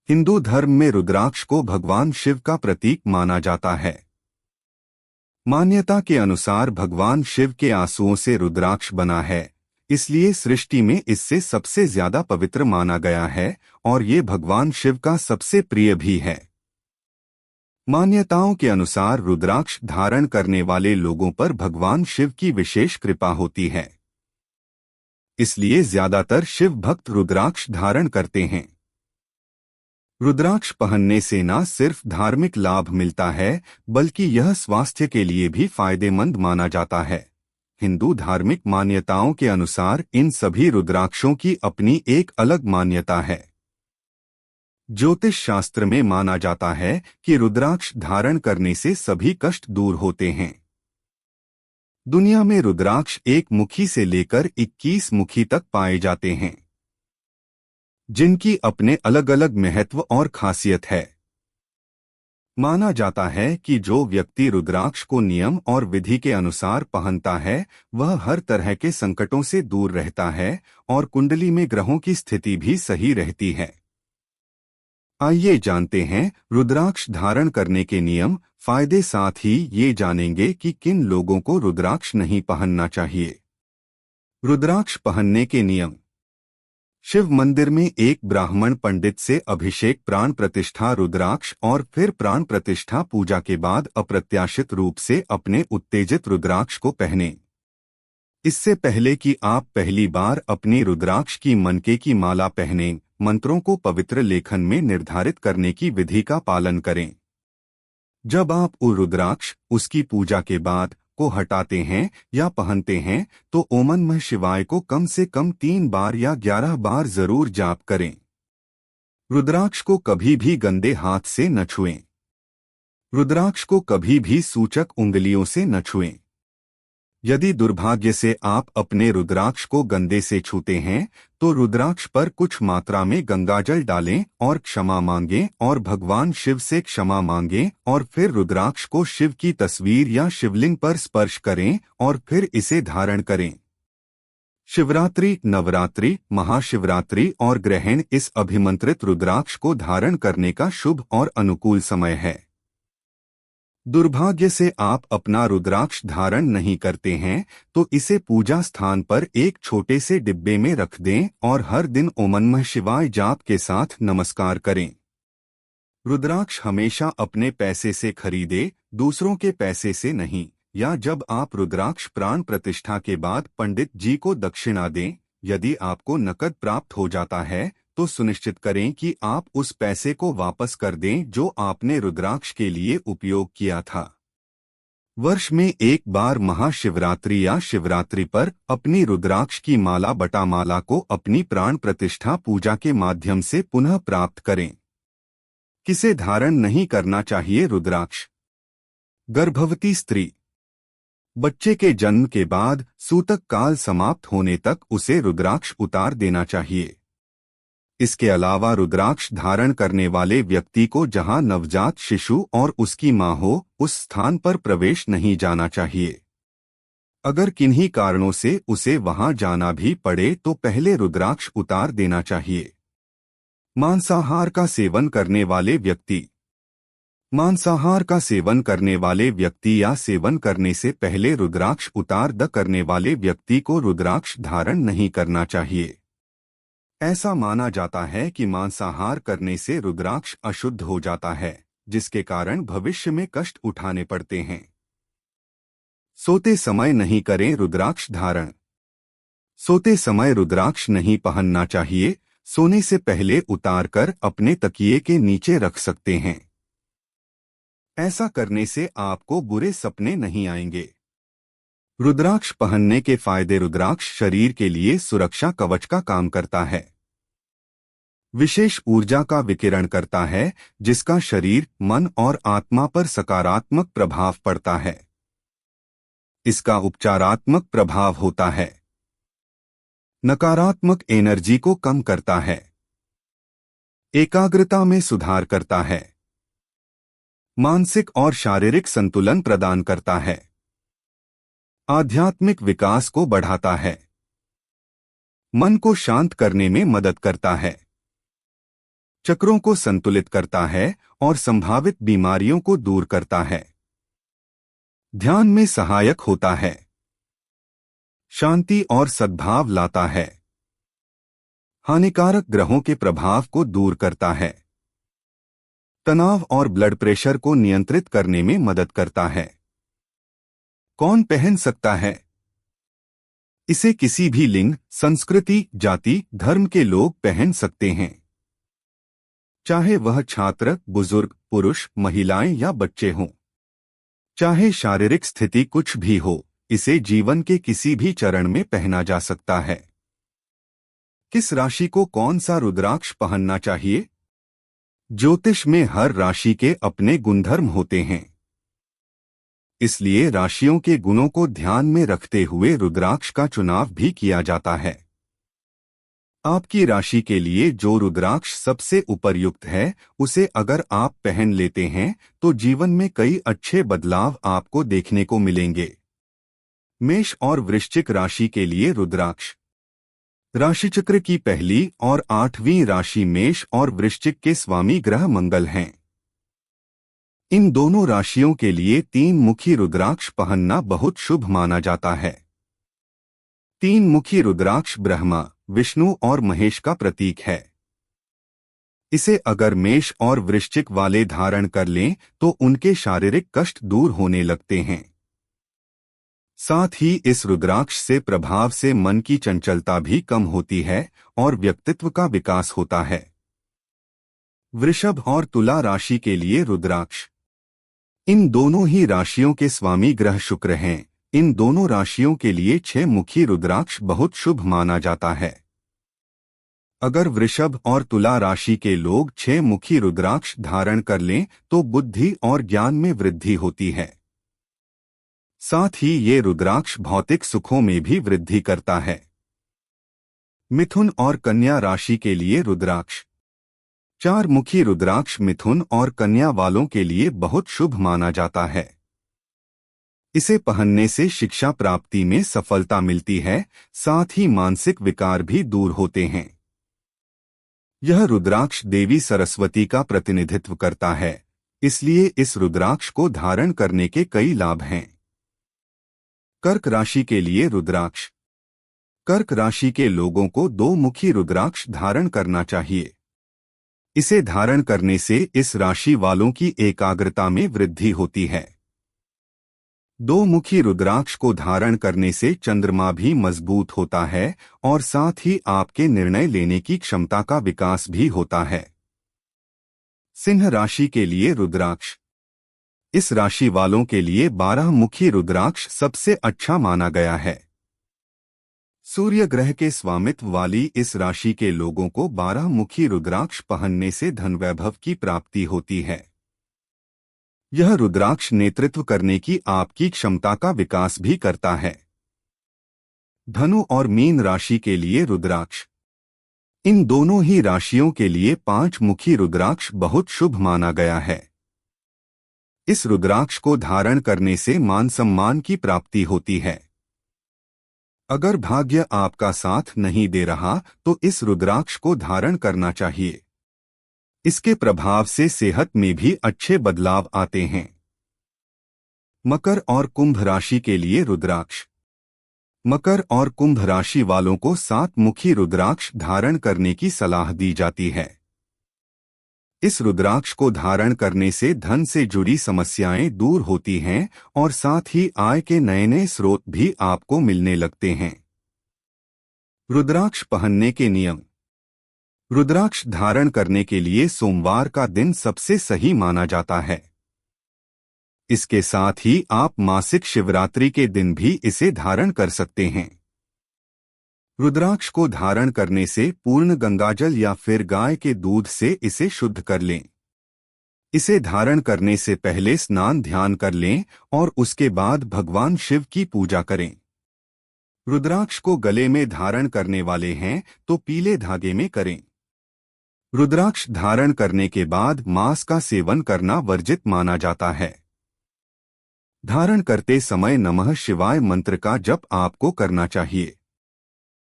हिंदू धर्म में रुद्राक्ष को भगवान शिव का प्रतीक माना जाता है। मान्यता के अनुसार भगवान शिव के आंसुओं से रुद्राक्ष बना है, इसलिए सृष्टि में इससे सबसे ज्यादा पवित्र माना गया है और ये भगवान शिव का सबसे प्रिय भी है। मान्यताओं के अनुसार रुद्राक्ष धारण करने वाले लोगों पर भगवान शिव की विशेष कृपा होती है, इसलिए ज्यादातर शिव भक्त रुद्राक्ष धारण करते हैं। रुद्राक्ष पहनने से न सिर्फ धार्मिक लाभ मिलता है, बल्कि यह स्वास्थ्य के लिए भी फायदेमंद माना जाता है। हिंदू धार्मिक मान्यताओं के अनुसार इन सभी रुद्राक्षों की अपनी एक अलग मान्यता है। ज्योतिष शास्त्र में माना जाता है कि रुद्राक्ष धारण करने से सभी कष्ट दूर होते हैं। दुनिया में रुद्राक्ष एक मुखी से लेकर 21 मुखी तक पाए जाते हैं, जिनकी अपने अलग अलग महत्व और खासियत है। माना जाता है कि जो व्यक्ति रुद्राक्ष को नियम और विधि के अनुसार पहनता है, वह हर तरह के संकटों से दूर रहता है और कुंडली में ग्रहों की स्थिति भी सही रहती है। आइए जानते हैं रुद्राक्ष धारण करने के नियम, फायदे, साथ ही ये जानेंगे कि किन लोगों को रुद्राक्ष नहीं पहनना चाहिए। रुद्राक्ष पहनने के नियम। शिव मंदिर में एक ब्राह्मण पंडित से अभिषेक, प्राण प्रतिष्ठा, रुद्राक्ष और फिर प्राण प्रतिष्ठा पूजा के बाद अप्रत्याशित रूप से अपने उत्तेजित रुद्राक्ष को पहने। इससे पहले कि आप पहली बार अपनी रुद्राक्ष की मनके की माला पहने, मंत्रों को पवित्र लेखन में निर्धारित करने की विधि का पालन करें। जब आप रुद्राक्ष उसकी पूजा के बाद को हटाते हैं या पहनते हैं, तो ओम नमः शिवाय को कम से कम 3 बार या 11 बार जरूर जाप करें। रुद्राक्ष को कभी भी गंदे हाथ से न छुएं। रुद्राक्ष को कभी भी सूचक उंगलियों से न छुएं। यदि दुर्भाग्य से आप अपने रुद्राक्ष को गंदे से छूते हैं, तो रुद्राक्ष पर कुछ मात्रा में गंगाजल डालें और क्षमा मांगें और भगवान शिव से क्षमा मांगें और फिर रुद्राक्ष को शिव की तस्वीर या शिवलिंग पर स्पर्श करें और फिर इसे धारण करें। शिवरात्रि, नवरात्रि, महाशिवरात्रि और ग्रहण इस अभिमंत्रित रुद्राक्ष को धारण करने का शुभ और अनुकूल समय है। दुर्भाग्य से आप अपना रुद्राक्ष धारण नहीं करते हैं, तो इसे पूजा स्थान पर एक छोटे से डिब्बे में रख दें और हर दिन ओम नमः शिवाय जाप के साथ नमस्कार करें। रुद्राक्ष हमेशा अपने पैसे से खरीदे, दूसरों के पैसे से नहीं, या जब आप रुद्राक्ष प्राण प्रतिष्ठा के बाद पंडित जी को दक्षिणा दें। यदि आपको नकद प्राप्त हो जाता है, तो सुनिश्चित करें कि आप उस पैसे को वापस कर दें जो आपने रुद्राक्ष के लिए उपयोग किया था। वर्ष में एक बार महाशिवरात्रि या शिवरात्रि पर अपनी रुद्राक्ष की माला बटामाला को अपनी प्राण प्रतिष्ठा पूजा के माध्यम से पुनः प्राप्त करें। किसे धारण नहीं करना चाहिए रुद्राक्ष? गर्भवती स्त्री। बच्चे के जन्म के बाद सूतक काल समाप्त होने तक उसे रुद्राक्ष उतार देना चाहिए। इसके अलावा रुद्राक्ष धारण करने वाले व्यक्ति को जहां नवजात शिशु और उसकी मां हो, उस स्थान पर प्रवेश नहीं जाना चाहिए। अगर किन्हीं कारणों से उसे वहां जाना भी पड़े, तो पहले रुद्राक्ष उतार देना चाहिए। मांसाहार का सेवन करने वाले व्यक्ति। मांसाहार का सेवन करने वाले व्यक्ति या सेवन करने से पहले रुद्राक्ष उतार करने वाले व्यक्ति को रुद्राक्ष धारण नहीं करना चाहिए। ऐसा माना जाता है कि मांसाहार करने से रुद्राक्ष अशुद्ध हो जाता है, जिसके कारण भविष्य में कष्ट उठाने पड़ते हैं। सोते समय नहीं करें रुद्राक्ष धारण। सोते समय रुद्राक्ष नहीं पहनना चाहिए। सोने से पहले उतारकर अपने तकिए के नीचे रख सकते हैं। ऐसा करने से आपको बुरे सपने नहीं आएंगे। रुद्राक्ष पहनने के फायदे। रुद्राक्ष शरीर के लिए सुरक्षा कवच का काम करता है। विशेष ऊर्जा का विकिरण करता है, जिसका शरीर, मन और आत्मा पर सकारात्मक प्रभाव पड़ता है। इसका उपचारात्मक प्रभाव होता है। नकारात्मक एनर्जी को कम करता है। एकाग्रता में सुधार करता है। मानसिक और शारीरिक संतुलन प्रदान करता है। आध्यात्मिक विकास को बढ़ाता है। मन को शांत करने में मदद करता है। चक्रों को संतुलित करता है और संभावित बीमारियों को दूर करता है। ध्यान में सहायक होता है। शांति और सद्भाव लाता है। हानिकारक ग्रहों के प्रभाव को दूर करता है। तनाव और ब्लड प्रेशर को नियंत्रित करने में मदद करता है। कौन पहन सकता है? इसे किसी भी लिंग, संस्कृति, जाति, धर्म के लोग पहन सकते हैं। चाहे वह छात्र, बुजुर्ग, पुरुष, महिलाएं या बच्चे हों। चाहे शारीरिक स्थिति कुछ भी हो, इसे जीवन के किसी भी चरण में पहना जा सकता है। किस राशि को कौन सा रुद्राक्ष पहनना चाहिए? ज्योतिष में हर राशि के अपने गुणधर्म होते हैं। इसलिए राशियों के गुणों को ध्यान में रखते हुए रुद्राक्ष का चुनाव भी किया जाता है। आपकी राशि के लिए जो रुद्राक्ष सबसे उपयुक्त है, उसे अगर आप पहन लेते हैं तो जीवन में कई अच्छे बदलाव आपको देखने को मिलेंगे। मेष और वृश्चिक राशि के लिए रुद्राक्ष। राशिचक्र की पहली और 8वीं राशि मेष और वृश्चिक के स्वामी ग्रह मंगल हैं। इन दोनों राशियों के लिए 3 मुखी रुद्राक्ष पहनना बहुत शुभ माना जाता है। 3 मुखी रुद्राक्ष ब्रह्मा, विष्णु और महेश का प्रतीक है। इसे अगर मेष और वृश्चिक वाले धारण कर लें तो उनके शारीरिक कष्ट दूर होने लगते हैं। साथ ही इस रुद्राक्ष से प्रभाव से मन की चंचलता भी कम होती है और व्यक्तित्व का विकास होता है। वृषभ और तुला राशि के लिए रुद्राक्ष। इन दोनों ही राशियों के स्वामी ग्रह शुक्र हैं। इन दोनों राशियों के लिए 6 मुखी रुद्राक्ष बहुत शुभ माना जाता है। अगर वृषभ और तुला राशि के लोग 6 मुखी रुद्राक्ष धारण कर लें तो बुद्धि और ज्ञान में वृद्धि होती है। साथ ही ये रुद्राक्ष भौतिक सुखों में भी वृद्धि करता है। मिथुन और कन्या राशि के लिए रुद्राक्ष। 4 मुखी रुद्राक्ष मिथुन और कन्या वालों के लिए बहुत शुभ माना जाता है। इसे पहनने से शिक्षा प्राप्ति में सफलता मिलती है, साथ ही मानसिक विकार भी दूर होते हैं। यह रुद्राक्ष देवी सरस्वती का प्रतिनिधित्व करता है, इसलिए इस रुद्राक्ष को धारण करने के कई लाभ हैं। कर्क राशि के लिए रुद्राक्ष। कर्क राशि के लोगों को 2 मुखी रुद्राक्ष धारण करना चाहिए। इसे धारण करने से इस राशि वालों की एकाग्रता में वृद्धि होती है। 2 मुखी रुद्राक्ष को धारण करने से चंद्रमा भी मजबूत होता है और साथ ही आपके निर्णय लेने की क्षमता का विकास भी होता है। सिंह राशि के लिए रुद्राक्ष। इस राशि वालों के लिए 12 मुखी रुद्राक्ष सबसे अच्छा माना गया है। सूर्य ग्रह के स्वामित्व वाली इस राशि के लोगों को 12 मुखी रुद्राक्ष पहनने से धन वैभव की प्राप्ति होती है। यह रुद्राक्ष नेतृत्व करने की आपकी क्षमता का विकास भी करता है। धनु और मीन राशि के लिए रुद्राक्ष। इन दोनों ही राशियों के लिए 5 मुखी रुद्राक्ष बहुत शुभ माना गया है। इस रुद्राक्ष को धारण करने से मान सम्मान की प्राप्ति होती है। अगर भाग्य आपका साथ नहीं दे रहा तो इस रुद्राक्ष को धारण करना चाहिए। इसके प्रभाव से सेहत में भी अच्छे बदलाव आते हैं। मकर और कुंभ राशि के लिए रुद्राक्ष। मकर और कुंभ राशि वालों को 7 मुखी रुद्राक्ष धारण करने की सलाह दी जाती है। इस रुद्राक्ष को धारण करने से धन से जुड़ी समस्याएं दूर होती हैं और साथ ही आय के नए नए स्रोत भी आपको मिलने लगते हैं। रुद्राक्ष पहनने के नियम। रुद्राक्ष धारण करने के लिए सोमवार का दिन सबसे सही माना जाता है। इसके साथ ही आप मासिक शिवरात्रि के दिन भी इसे धारण कर सकते हैं। रुद्राक्ष को धारण करने से पूर्ण गंगाजल या फिर गाय के दूध से इसे शुद्ध कर लें। इसे धारण करने से पहले स्नान ध्यान कर लें और उसके बाद भगवान शिव की पूजा करें। रुद्राक्ष को गले में धारण करने वाले हैं तो पीले धागे में करें। रुद्राक्ष धारण करने के बाद मांस का सेवन करना वर्जित माना जाता है। धारण करते समय नमः शिवाय मंत्र का जप आपको करना चाहिए।